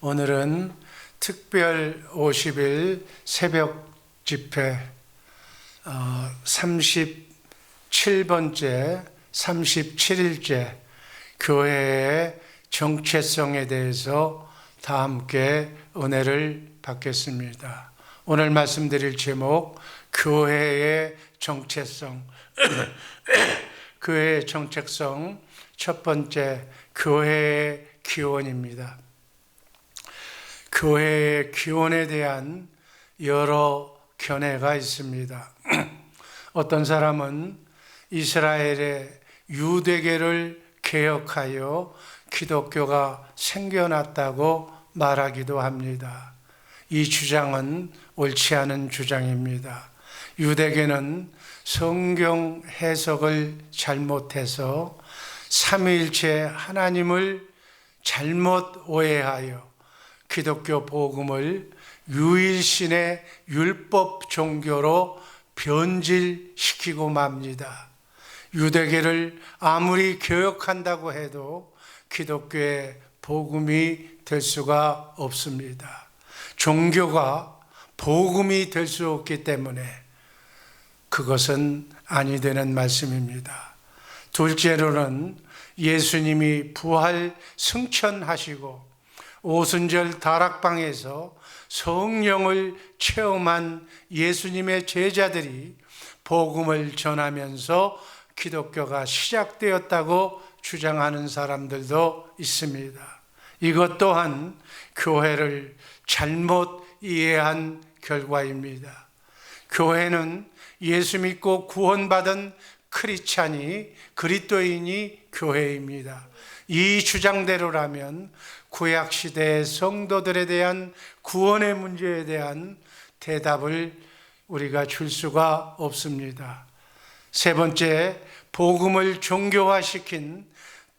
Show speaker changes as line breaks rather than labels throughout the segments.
오늘은 특별 50일 새벽 집회 37번째, 37일째 교회의 정체성에 대해서 다 함께 은혜를 받겠습니다. 오늘 말씀드릴 제목, 교회의 정체성. 교회의 정체성 첫 번째, 교회의 기원입니다. 교회의 기원에 대한 여러 견해가 있습니다. 어떤 사람은 이스라엘의 유대계를 개혁하여 기독교가 생겨났다고 말하기도 합니다. 이 주장은 옳지 않은 주장입니다. 유대계는 성경 해석을 잘못해서 삼위일체 하나님을 잘못 오해하여 기독교 복음을 유일신의 율법 종교로 변질시키고 맙니다. 유대계를 아무리 개혁한다고 해도 기독교의 복음이 될 수가 없습니다. 종교가 복음이 될 수 없기 때문에 그것은 아니 되는 말씀입니다. 둘째로는 예수님이 부활 승천하시고 오순절 다락방에서 성령을 체험한 예수님의 제자들이 복음을 전하면서 기독교가 시작되었다고 주장하는 사람들도 있습니다. 이것 또한 교회를 잘못 이해한 결과입니다. 교회는 예수 믿고 구원받은 크리스찬이, 그리스도인이 교회입니다. 이 주장대로라면 구약시대의 성도들에 대한 구원의 문제에 대한 대답을 우리가 줄 수가 없습니다. 세 번째, 복음을 종교화시킨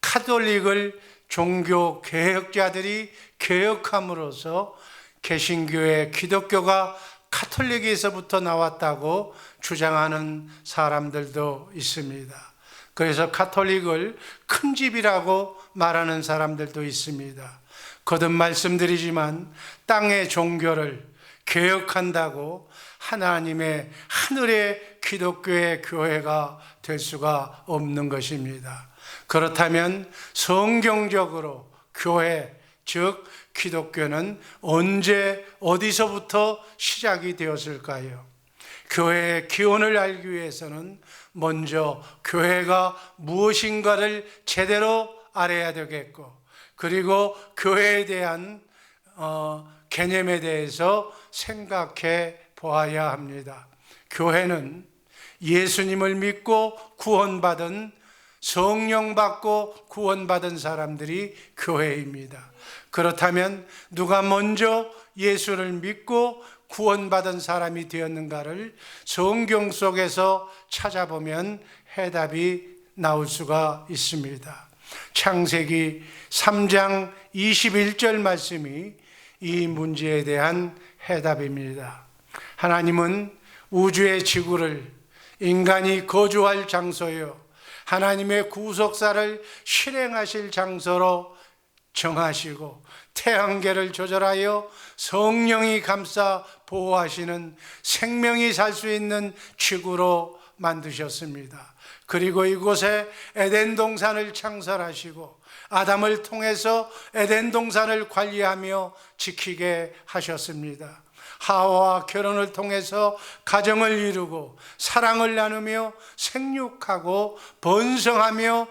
카톨릭을 종교 개혁자들이 개혁함으로써 개신교의 기독교가 카톨릭에서부터 나왔다고 주장하는 사람들도 있습니다. 그래서 카톨릭을 큰 집이라고 말하는 사람들도 있습니다. 거듭 말씀드리지만 땅의 종교를 개혁한다고 하나님의 하늘의 기독교의 교회가 될 수가 없는 것입니다. 그렇다면 성경적으로 교회, 즉 기독교는 언제 어디서부터 시작이 되었을까요? 교회의 기원을 알기 위해서는 먼저 교회가 무엇인가를 제대로 알아야 되겠고, 그리고 교회에 대한 개념에 대해서 생각해 보아야 합니다. 교회는 예수님을 믿고 구원받은, 성령 받고 구원받은 사람들이 교회입니다. 그렇다면 누가 먼저 예수를 믿고 구원받은 사람이 되었는가를 성경 속에서 찾아보면 해답이 나올 수가 있습니다. 창세기 3장 21절 말씀이 이 문제에 대한 해답입니다. 하나님은 우주의 지구를 인간이 거주할 장소요, 하나님의 구속사를 실행하실 장소로 정하시고 태양계를 조절하여 성령이 감싸 보호하시는 생명이 살 수 있는 지구로 만드셨습니다. 그리고 이곳에 에덴 동산을 창설하시고 아담을 통해서 에덴 동산을 관리하며 지키게 하셨습니다. 하와와 결혼을 통해서 가정을 이루고 사랑을 나누며 생육하고 번성하며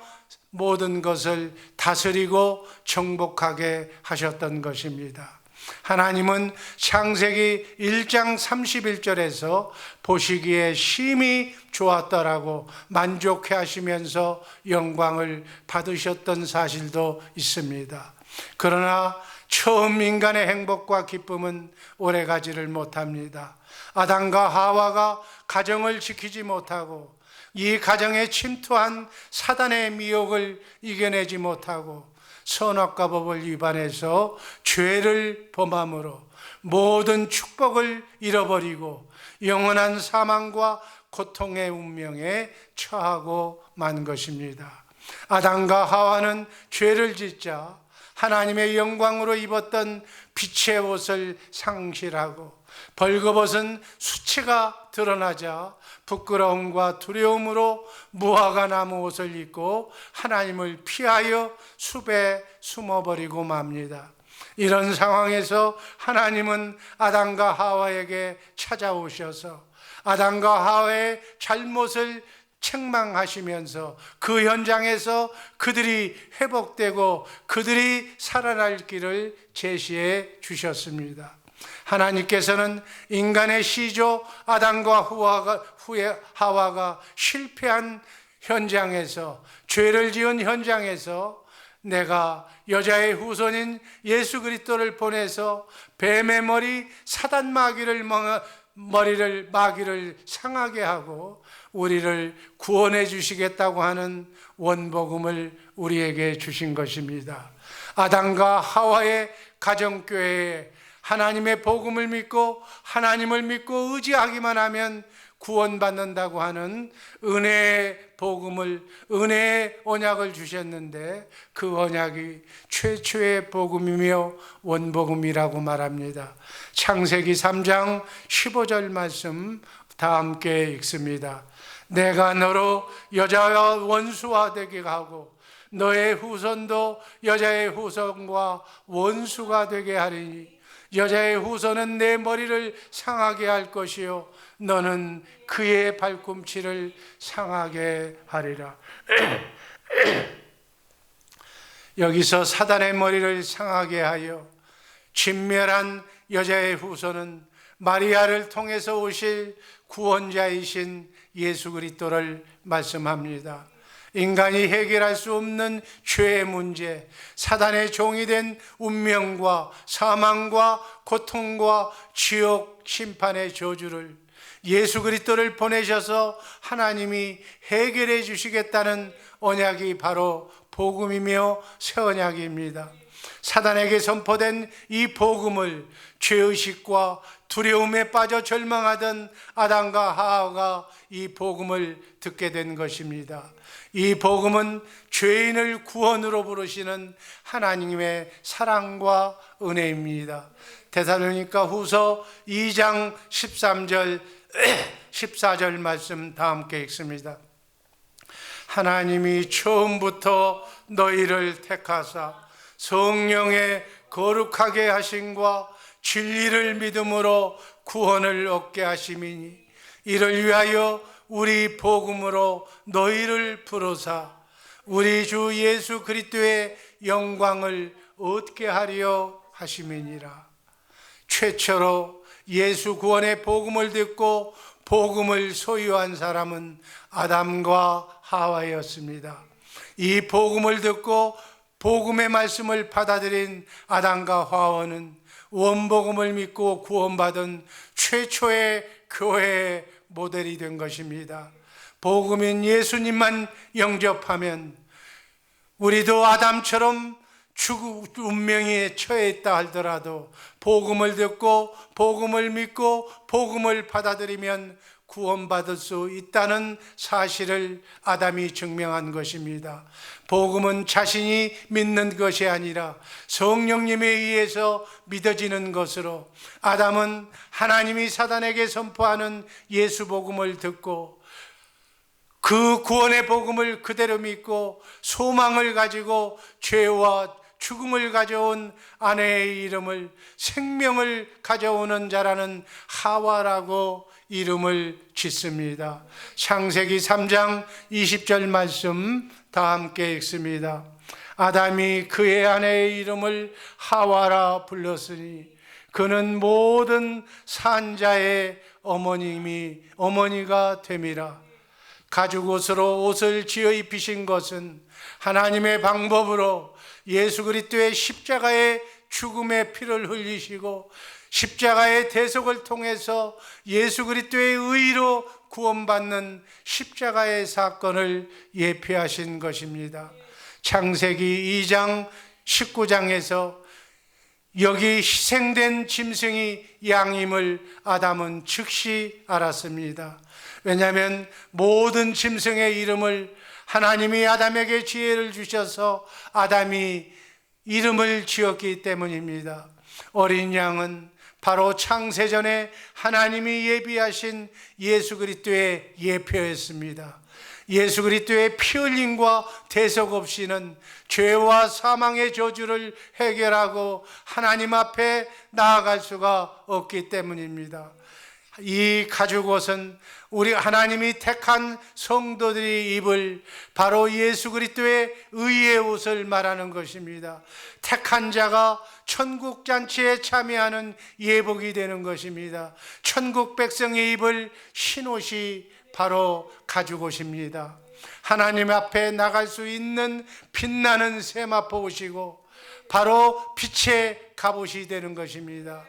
모든 것을 다스리고 정복하게 하셨던 것입니다. 하나님은 창세기 1장 31절에서 보시기에 심히 좋았더라고 만족해 하시면서 영광을 받으셨던 사실도 있습니다. 그러나 처음 인간의 행복과 기쁨은 오래가지를 못합니다. 아담과 하와가 가정을 지키지 못하고 이 가정에 침투한 사단의 미혹을 이겨내지 못하고 선악과 법을 위반해서 죄를 범함으로 모든 축복을 잃어버리고 영원한 사망과 고통의 운명에 처하고 만 것입니다. 아담과 하와는 죄를 짓자 하나님의 영광으로 입었던 빛의 옷을 상실하고 벌거벗은 수치가 드러나자 부끄러움과 두려움으로 무화과 나무 옷을 입고 하나님을 피하여 숲에 숨어버리고 맙니다. 이런 상황에서 하나님은 아담과 하와에게 찾아오셔서 아담과 하와의 잘못을 책망하시면서 그 현장에서 그들이 회복되고 그들이 살아날 길을 제시해 주셨습니다. 하나님께서는 인간의 시조 아담과 하와가 실패한 현장에서, 죄를 지은 현장에서 내가 여자의 후손인 예수 그리스도를 보내서 뱀의 머리 사단 마귀를 상하게 하고 우리를 구원해 주시겠다고 하는 원복음을 우리에게 주신 것입니다. 아담과 하와의 가정교회에 하나님의 복음을 믿고 하나님을 믿고 의지하기만 하면 구원받는다고 하는 은혜의 복음을, 은혜의 언약을 주셨는데 그 언약이 최초의 복음이며 원복음이라고 말합니다. 창세기 3장 15절 말씀 다 함께 읽습니다. 내가 너로 여자와 원수가 되게 하고 너의 후손도 여자의 후손과 원수가 되게 하리니 여자의 후손은 내 머리를 상하게 할 것이요 너는 그의 발꿈치를 상하게 하리라. 여기서 사단의 머리를 상하게 하여 진멸한 여자의 후손은 마리아를 통해서 오실 구원자이신 예수 그리스도를 말씀합니다. 인간이 해결할 수 없는 죄의 문제, 사단의 종이 된 운명과 사망과 고통과 지옥 심판의 저주를 예수 그리스도를 보내셔서 하나님이 해결해 주시겠다는 언약이 바로 복음이며 새 언약입니다. 사단에게 선포된 이 복음을 죄의식과 두려움에 빠져 절망하던 아담과 하와가 이 복음을 듣게 된 것입니다. 이 복음은 죄인을 구원으로 부르시는 하나님의 사랑과 은혜입니다. 데살로니가 후서 2장 13절 14절 말씀 다 함께 읽습니다. 하나님이 처음부터 너희를 택하사 성령의 거룩하게 하심과 진리를 믿음으로 구원을 얻게 하심이니 이를 위하여 우리 복음으로 너희를 부르사 우리 주 예수 그리스도의 영광을 얻게 하려 하심이니라. 최초로 예수 구원의 복음을 듣고 복음을 소유한 사람은 아담과 하와였습니다. 이 복음을 듣고 복음의 말씀을 받아들인 아담과 하와는 원복음을 믿고 구원받은 최초의 교회의 모델이 된 것입니다. 복음인 예수님만 영접하면 우리도 아담처럼 운명에 처해 있다 할더라도 복음을 듣고 복음을 믿고 복음을 받아들이면 구원받을 수 있다는 사실을 아담이 증명한 것입니다. 복음은 자신이 믿는 것이 아니라 성령님에 의해서 믿어지는 것으로 아담은 하나님이 사단에게 선포하는 예수 복음을 듣고 그 구원의 복음을 그대로 믿고 소망을 가지고 죄와 죽음을 가져온 아내의 이름을 생명을 가져오는 자라는 하와라고 이름을 짓습니다. 창세기 3장 20절 말씀 다 함께 읽습니다. 아담이 그의 아내의 이름을 하와라 불렀으니 그는 모든 산자의 어머니가 됨이라. 가죽옷으로 옷을 지어 입히신 것은 하나님의 방법으로 예수 그리스도의 십자가의 죽음의 피를 흘리시고 십자가의 대속을 통해서 예수 그리스도의 의로 구원받는 십자가의 사건을 예표하신 것입니다. 창세기 2장 19장에서 여기 희생된 짐승이 양임을 아담은 즉시 알았습니다. 왜냐하면 모든 짐승의 이름을 하나님이 아담에게 지혜를 주셔서 아담이 이름을 지었기 때문입니다. 어린 양은 바로 창세전에 하나님이 예비하신 예수 그리스도의 예표였습니다. 예수 그리스도의 피 흘림과 대속 없이는 죄와 사망의 저주를 해결하고 하나님 앞에 나아갈 수가 없기 때문입니다. 이 가죽옷은 우리 하나님이 택한 성도들이 입을 바로 예수 그리스도의 의의 옷을 말하는 것입니다. 택한 자가 천국 잔치에 참여하는 예복이 되는 것입니다. 천국 백성이 입을 흰옷이 바로 가죽옷입니다. 하나님 앞에 나갈 수 있는 빛나는 세마포 옷이고 바로 빛의 갑옷이 되는 것입니다.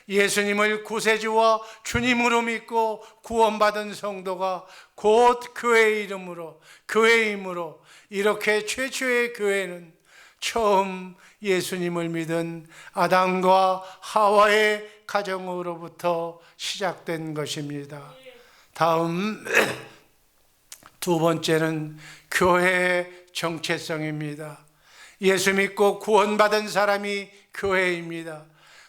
예수님을 구세주와 주님으로 믿고 구원받은 성도가 곧 교회의 이름으로, 교회의 힘으로, 이렇게 최초의 교회는 처음 예수님을 믿은 아담과 하와의 가정으로부터 시작된 것입니다. 다음 두 번째는 교회의 정체성입니다. 예수 믿고 구원받은 사람이 교회입니다.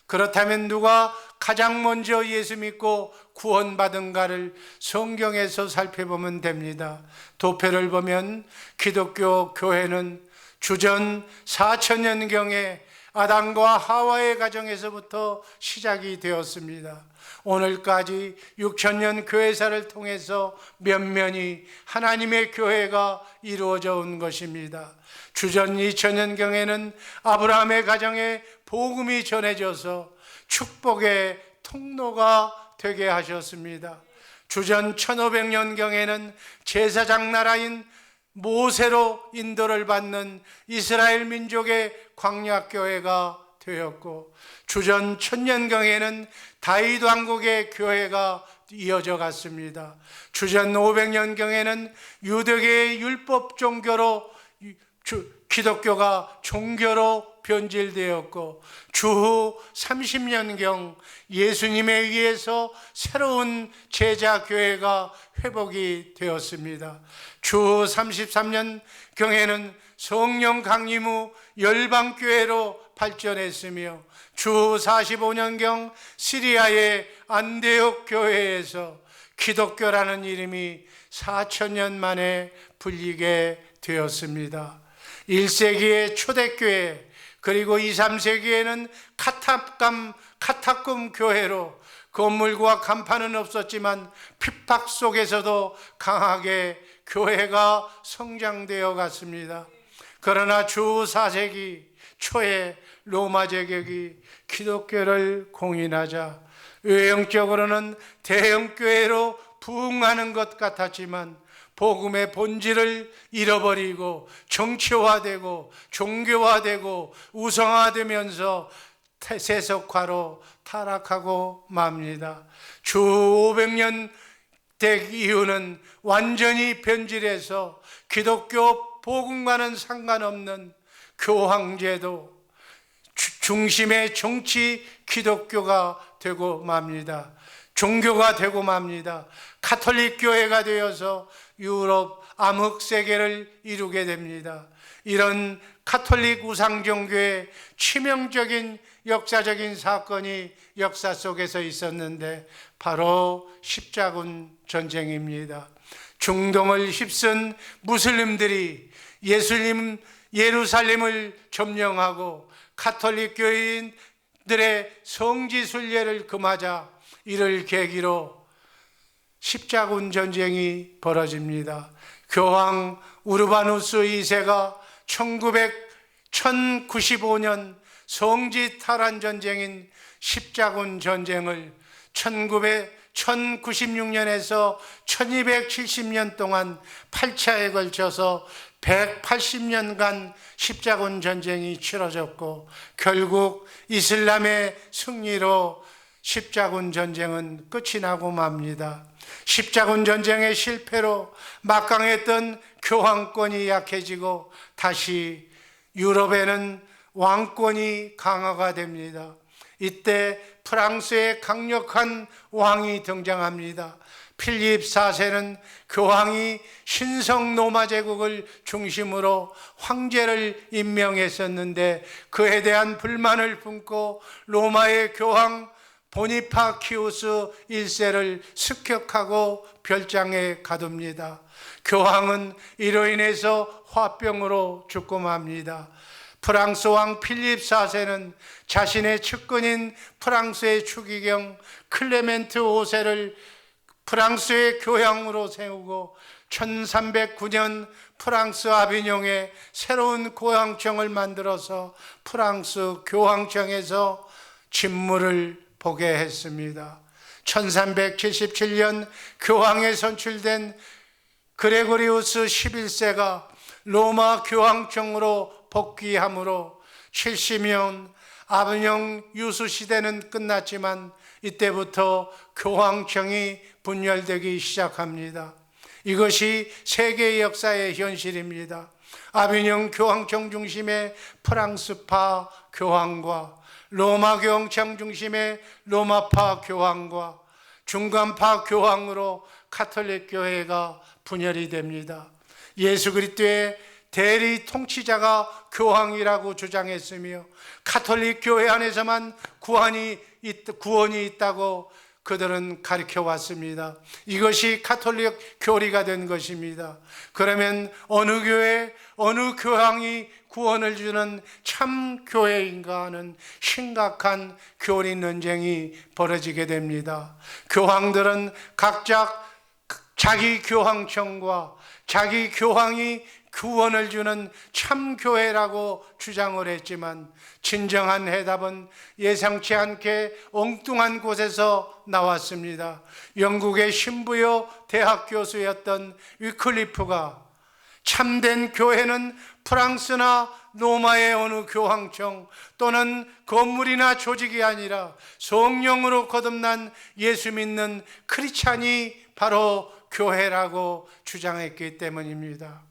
그렇다면 누가 가장 먼저 예수 믿고 구원받은가를 성경에서 살펴보면 됩니다. 도표를 보면 기독교 교회는 주전 4000년경에 아담과 하와의 가정에서부터 시작이 되었습니다. 오늘까지 6000년 교회사를 통해서 면면이 하나님의 교회가 이루어져 온 것입니다. 주전 2000년경에는 아브라함의 가정에 복음이 전해져서 축복의 통로가 되게 하셨습니다. 주전 1500년경에는 제사장 나라인 모세로 인도를 받는 이스라엘 민족의 광야교회가 되었고, 주전 1000년경에는 다윗 왕국의 교회가 이어져 갔습니다. 주전 500년경에는 유대계의 율법 종교로 기독교가 종교로 변질되었고, 주후 30년경 예수님에 의해서 새로운 제자교회가 회복이 되었습니다. 주후 33년경에는 성령 강림 후 열방교회로 발전했으며, 주후 45년경 시리아의 안데옥 교회에서 기독교라는 이름이 4000년 만에 불리게 되었습니다. 1세기의 초대교회, 그리고 2, 3세기에는 카타콤 교회로 건물과 간판은 없었지만 핍박 속에서도 강하게 교회가 성장되어 갔습니다. 그러나 주 4세기 초에 로마 제국이 기독교를 공인하자 외형적으로는 대형교회로 부흥하는 것 같았지만 복음의 본질을 잃어버리고 정치화되고 종교화되고 우상화되면서 세속화로 타락하고 맙니다. 주 500년 대 이후는 완전히 변질해서 기독교 복음과는 상관없는 교황제도 중심의 정치 기독교가 되고 맙니다. 종교가 되고 맙니다. 가톨릭 교회가 되어서 유럽 암흑 세계를 이루게 됩니다. 이런 가톨릭 우상 종교의 치명적인 역사적인 사건이 역사 속에서 있었는데 바로 십자군 전쟁입니다. 중동을 휩쓴 무슬림들이 예루살렘을 점령하고 가톨릭 교인들의 성지 순례를 금하자 이를 계기로 십자군 전쟁이 벌어집니다. 교황 우르바누스 2세가 1095년 성지 탈환 전쟁인 십자군 전쟁을 1096년에서 1270년 동안 8차에 걸쳐서 180년간 십자군 전쟁이 치러졌고, 결국 이슬람의 승리로 십자군 전쟁은 끝이 나고 맙니다. 십자군 전쟁의 실패로 막강했던 교황권이 약해지고 다시 유럽에는 왕권이 강화가 됩니다. 이때 프랑스의 강력한 왕이 등장합니다. 필립 4세는 교황이 신성 로마 제국을 중심으로 황제를 임명했었는데 그에 대한 불만을 품고 로마의 교황 보니파키우스 1세를 습격하고 별장에 가둡니다. 교황은 이로 인해서 화병으로 죽고 맙니다. 프랑스 왕 필립 4세는 자신의 측근인 프랑스의 추기경 클레멘트 5세를 프랑스의 교황으로 세우고 1309년 프랑스 아비뇽에 새로운 교황청을 만들어서 프랑스 교황청에서 직무를 보게 했습니다. 1377년 교황에 선출된 그레고리우스 11세가 로마 교황청으로 복귀함으로 70년 아비뇽 유수 시대는 끝났지만 이때부터 교황청이 분열되기 시작합니다. 이것이 세계 역사의 현실입니다. 아비뇽 교황청 중심의 프랑스파 교황과 로마 교황청 중심의 로마파 교황과 중간파 교황으로 가톨릭 교회가 분열이 됩니다. 예수 그리스도의 대리 통치자가 교황이라고 주장했으며 가톨릭 교회 안에서만 구원이 있다고 그들은 가르쳐 왔습니다. 이것이 가톨릭 교리가 된 것입니다. 그러면 어느 교회, 어느 교황이 구원을 주는 참 교회인가 하는 심각한 교리 논쟁이 벌어지게 됩니다. 교황들은 각자 자기 교황청과 자기 교황이 구원을 주는 참교회라고 주장을 했지만 진정한 해답은 예상치 않게 엉뚱한 곳에서 나왔습니다. 영국의 신부요 대학 교수였던 위클리프가 참된 교회는 프랑스나 로마의 어느 교황청 또는 건물이나 조직이 아니라 성령으로 거듭난 예수 믿는 크리스찬이 바로 교회라고 주장했기 때문입니다.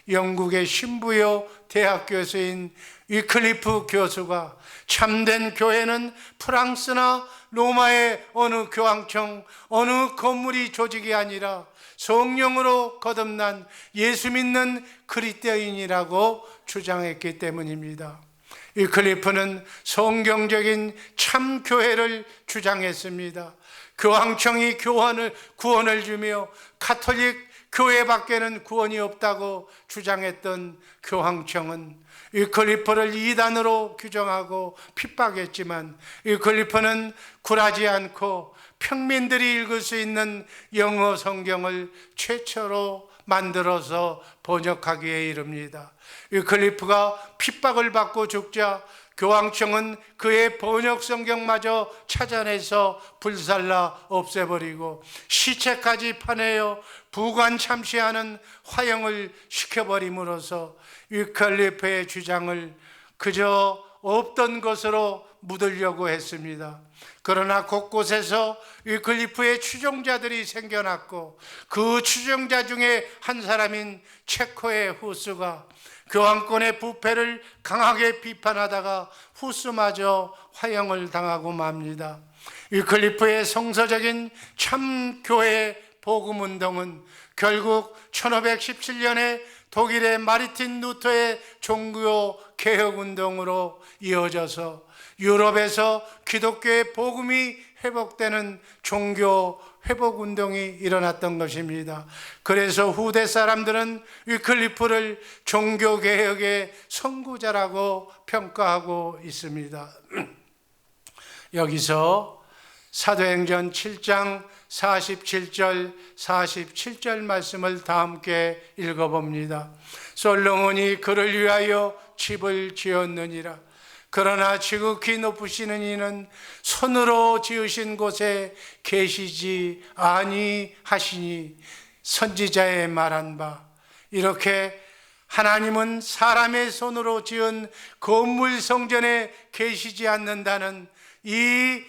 영국의 신부요 대학 교수인 위클리프 교수가 참된 교회는 프랑스나 로마의 어느 교황청, 어느 건물이 조직이 아니라 성령으로 거듭난 예수 믿는 그리스도인이라고 주장했기 때문입니다. 위클리프는 성경적인 참교회를 주장했습니다. 교황청이 구원을 주며 가톨릭 교회밖에는 구원이 없다고 주장했던 교황청은 위클리프를 이단으로 규정하고 핍박했지만 위클리프는 굴하지 않고 평민들이 읽을 수 있는 영어 성경을 최초로 만들어서 번역하기에 이릅니다. 위클리프가 핍박을 받고 죽자 교황청은 그의 번역 성경마저 찾아내서 불살라 없애버리고 시체까지 파내어 부관 참시하는 화형을 시켜버림으로써 위클리프의 주장을 그저 없던 것으로 묻으려고 했습니다. 그러나 곳곳에서 위클리프의 추종자들이 생겨났고 그 추종자 중에 한 사람인 체코의 후스가 교황권의 부패를 강하게 비판하다가 후스마저 화형을 당하고 맙니다. 위클리프의 성서적인 참교회 복음운동은 결국 1517년에 독일의 마르틴 루터의 종교 개혁운동으로 이어져서 유럽에서 기독교의 복음이 회복되는 종교 회복운동이 일어났던 것입니다. 그래서 후대 사람들은 위클리프를 종교개혁의 선구자라고 평가하고 있습니다. 여기서 사도행전 7장 47절 47절 말씀을 다 함께 읽어봅니다. 솔로몬이 그를 위하여 집을 지었느니라. 그러나 지극히 높으시는 이는 손으로 지으신 곳에 계시지 아니하시니 선지자의 말한 바. 이렇게 하나님은 사람의 손으로 지은 건물 성전에 계시지 않는다는 이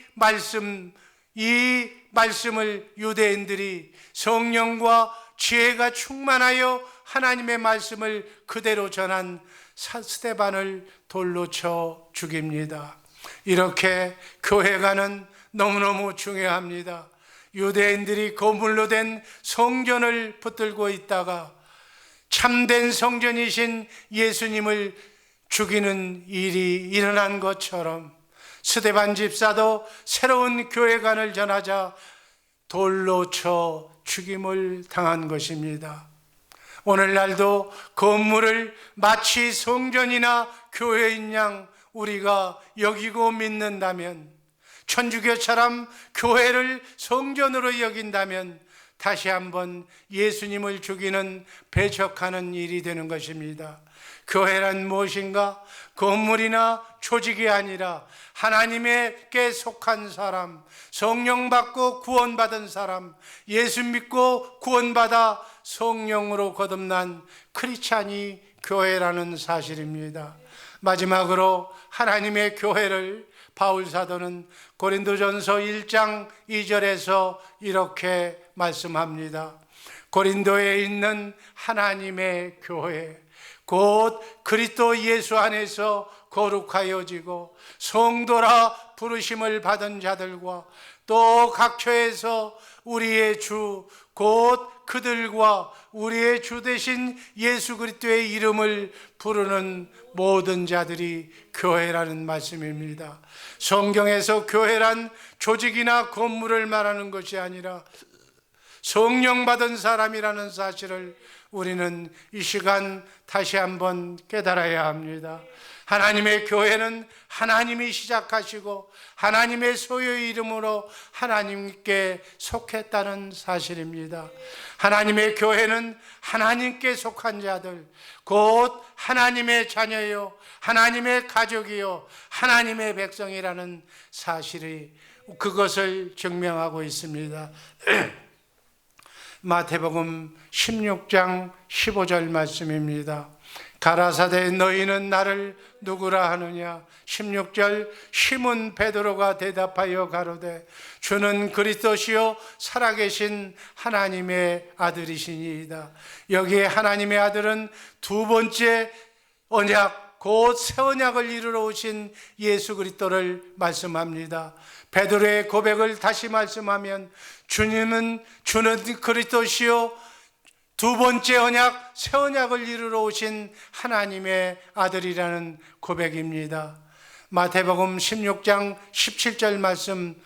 말씀을 유대인들이 성령과 지혜가 충만하여 하나님의 말씀을 그대로 전한 스데반을 돌로 쳐 죽입니다. 이렇게 교회가는 너무너무 중요합니다. 유대인들이 거물로 된 성전을 붙들고 있다가 참된 성전이신 예수님을 죽이는 일이 일어난 것처럼 스데반 집사도 새로운 교회관을 전하자 돌로 쳐 죽임을 당한 것입니다. 오늘날도 건물을 마치 성전이나 교회인 양 우리가 여기고 믿는다면, 천주교처럼 교회를 성전으로 여긴다면 다시 한번 예수님을 죽이는 배척하는 일이 되는 것입니다. 교회란 무엇인가? 건물이나 조직이 아니라 하나님께 속한 사람, 성령 받고 구원받은 사람, 예수 믿고 구원받아 성령으로 거듭난 크리스찬이 교회라는 사실입니다. 마지막으로 하나님의 교회를 바울 사도는 고린도전서 1장 2절에서 이렇게 말씀합니다. 고린도에 있는 하나님의 교회, 곧 그리스도 예수 안에서 거룩하여지고 성도라 부르심을 받은 자들과 또 각처에서 우리의 주 곧 그들과 우리의 주 되신 예수 그리스도의 이름을 부르는 모든 자들이 교회라는 말씀입니다. 성경에서 교회란 조직이나 건물을 말하는 것이 아니라 성령 받은 사람이라는 사실을 우리는 이 시간 다시 한번 깨달아야 합니다. 하나님의 교회는 하나님이 시작하시고 하나님의 소유의 이름으로 하나님께 속했다는 사실입니다. 하나님의 교회는 하나님께 속한 자들, 곧 하나님의 자녀요, 하나님의 가족이요, 하나님의 백성이라는 사실이 그것을 증명하고 있습니다. 마태복음 16장 15절 말씀입니다. 가라사대 너희는 나를 누구라 하느냐? 16절 시몬 베드로가 대답하여 가로되 주는 그리스도시요 살아계신 하나님의 아들이시니이다. 여기에 하나님의 아들은 두 번째 언약 곧 새 언약을 이루러 오신 예수 그리스도를 말씀합니다. 베드로의 고백을 다시 말씀하면 주는 그리스도시요 두 번째 언약, 새 언약을 이루러 오신 하나님의 아들이라는 고백입니다. 마태복음 16장 17절 말씀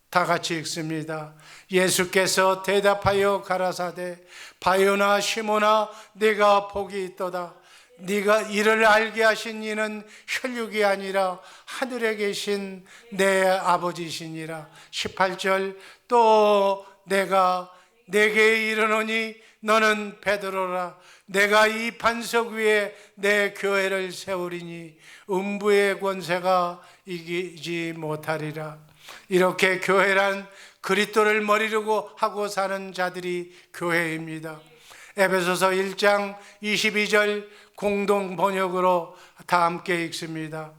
다 같이 읽습니다. 예수께서 대답하여 가라사대 바요나 시몬아 네가 복이 있도다. 네가 이를 알게 하신 이는 혈육이 아니라 하늘에 계신 내 아버지시니라. 18절 또 내가 내게 이르노니 너는 베드로라. 내가 이 반석 위에 내 교회를 세우리니 음부의 권세가 이기지 못하리라. 이렇게 교회란 그리스도를 머리로 하고 사는 자들이 교회입니다. 에베소서 1장 22절 공동 번역으로 다 함께 읽습니다.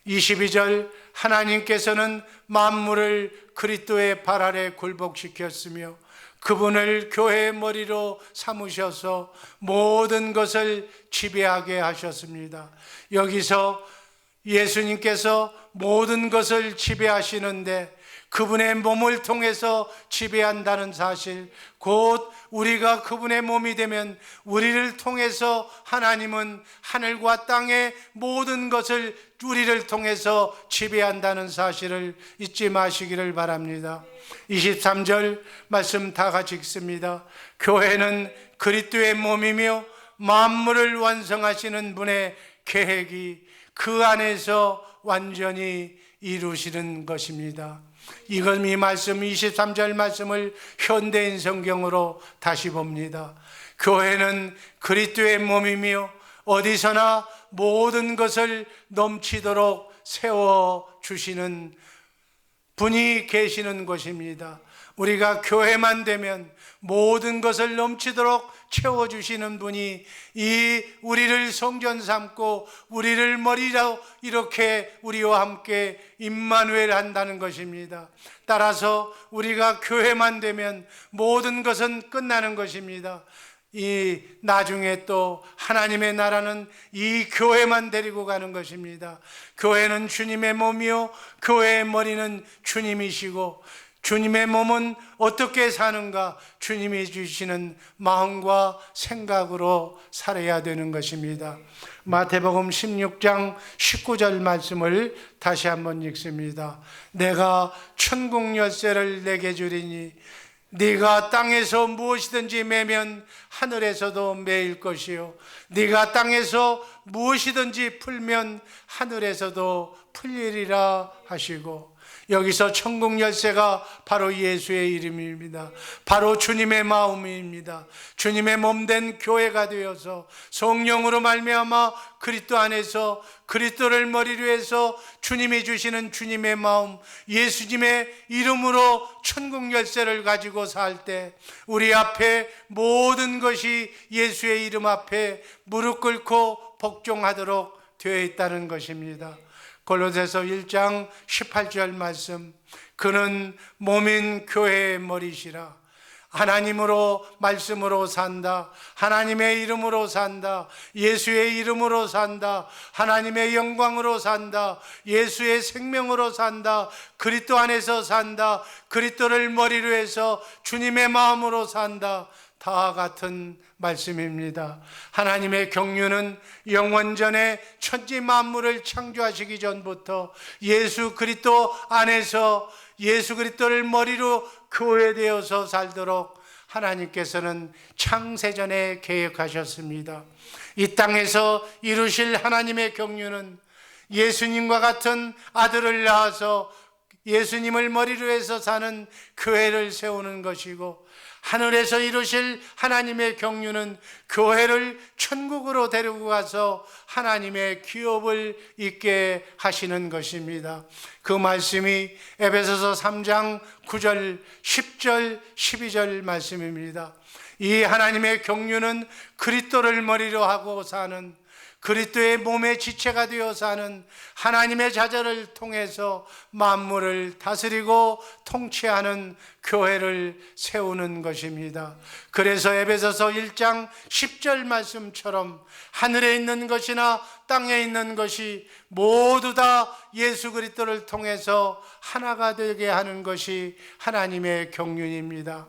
22절 하나님께서는 만물을 그리스도의 발 아래 굴복시켰으며 그분을 교회의 머리로 삼으셔서 모든 것을 지배하게 하셨습니다. 여기서 예수님께서 모든 것을 지배하시는데 그분의 몸을 통해서 지배한다는 사실, 곧 우리가 그분의 몸이 되면 우리를 통해서 하나님은 하늘과 땅의 모든 것을 우리를 통해서 지배한다는 사실을 잊지 마시기를 바랍니다. 23절 말씀 다 같이 읽습니다. 교회는 그리스도의 몸이며 만물을 완성하시는 분의 계획이 그 안에서 완전히 이루시는 것입니다. 이 말씀 23절 말씀을 현대인 성경으로 다시 봅니다. 교회는 그리스도의 몸이며 어디서나 모든 것을 넘치도록 세워주시는 분이 계시는 것입니다. 우리가 교회만 되면 모든 것을 넘치도록 채워주시는 분이 우리를 성전 삼고 우리를 머리로 이렇게 우리와 함께 임마누엘 한다는 것입니다. 따라서 우리가 교회만 되면 모든 것은 끝나는 것입니다. 나중에 또 하나님의 나라는 이 교회만 데리고 가는 것입니다. 교회는 주님의 몸이요 교회의 머리는 주님이시고 주님의 몸은 어떻게 사는가? 주님이 주시는 마음과 생각으로 살아야 되는 것입니다. 마태복음 16장 19절 말씀을 다시 한번 읽습니다. 내가 천국 열쇠를 내게 주리니 네가 땅에서 무엇이든지 매면 하늘에서도 매일 것이요 네가 땅에서 무엇이든지 풀면 하늘에서도 풀리리라 하시고, 여기서 천국 열쇠가 바로 예수의 이름입니다. 바로 주님의 마음입니다. 주님의 몸된 교회가 되어서 성령으로 말미암아 그리스도 안에서 그리스도를 머리로 해서 주님이 주시는 주님의 마음, 예수님의 이름으로 천국 열쇠를 가지고 살 때 우리 앞에 모든 것이 예수의 이름 앞에 무릎 꿇고 복종하도록 되어 있다는 것입니다. 골로새서 1장 18절 말씀, 그는 몸인 교회의 머리시라. 하나님으로 말씀으로 산다. 하나님의 이름으로 산다. 예수의 이름으로 산다. 하나님의 영광으로 산다. 예수의 생명으로 산다. 그리스도 안에서 산다. 그리스도를 머리로 해서 주님의 마음으로 산다. 다 같은 말씀입니다. 하나님의 경륜은 영원전에 천지 만물을 창조하시기 전부터 예수 그리스도 안에서 예수 그리스도를 머리로 교회되어서 살도록 하나님께서는 창세전에 계획하셨습니다. 이 땅에서 이루실 하나님의 경륜은 예수님과 같은 아들을 낳아서 예수님을 머리로 해서 사는 교회를 세우는 것이고, 하늘에서 이루실 하나님의 경륜은 교회를 천국으로 데리고 가서 하나님의 기업을 있게 하시는 것입니다. 그 말씀이 에베소서 3장 9절, 10절, 12절 말씀입니다. 이 하나님의 경륜은 그리스도를 머리로 하고 사는, 그리스도의 몸의 지체가 되어 사는 하나님의 자녀를 통해서 만물을 다스리고 통치하는 교회를 세우는 것입니다. 그래서 에베소서 1장 10절 말씀처럼 하늘에 있는 것이나 땅에 있는 것이 모두 다 예수 그리스도를 통해서 하나가 되게 하는 것이 하나님의 경륜입니다.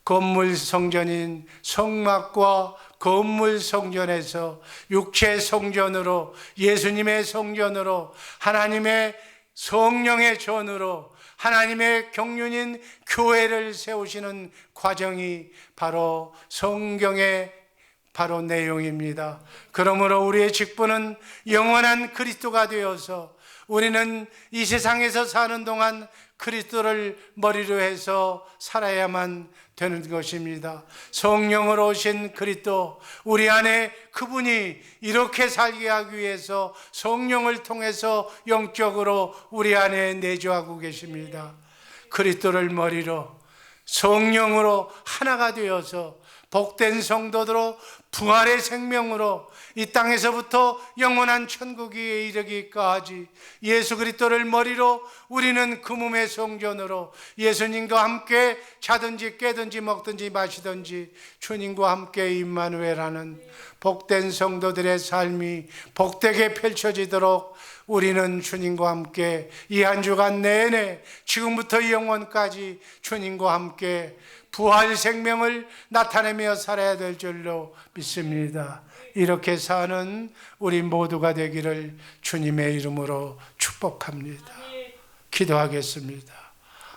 건물 성전인 성막과 건물 성전에서 육체 성전으로, 예수님의 성전으로, 하나님의 성령의 전으로 하나님의 경륜인 교회를 세우시는 과정이 바로 성경의 바로 내용입니다. 그러므로 우리의 직분은 영원한 그리스도가 되어서 우리는 이 세상에서 사는 동안 그리스도를 머리로 해서 살아야만 되는 것입니다. 성령으로 오신 그리스도, 우리 안에 그분이 이렇게 살게 하기 위해서 성령을 통해서 영적으로 우리 안에 내주하고 계십니다. 그리스도를 머리로 성령으로 하나가 되어서 복된 성도들로 부활의 생명으로 이 땅에서부터 영원한 천국에 이르기까지 예수 그리스도를 머리로 우리는 그 몸의 성전으로 예수님과 함께 자든지 깨든지 먹든지 마시든지 주님과 함께 임마누엘하는 복된 성도들의 삶이 복되게 펼쳐지도록 우리는 주님과 함께 이 한 주간 내내 지금부터 영원까지 주님과 함께 부활 생명을 나타내며 살아야 될 줄로 믿습니다. 이렇게 사는 우리 모두가 되기를 주님의 이름으로 축복합니다. 기도하겠습니다.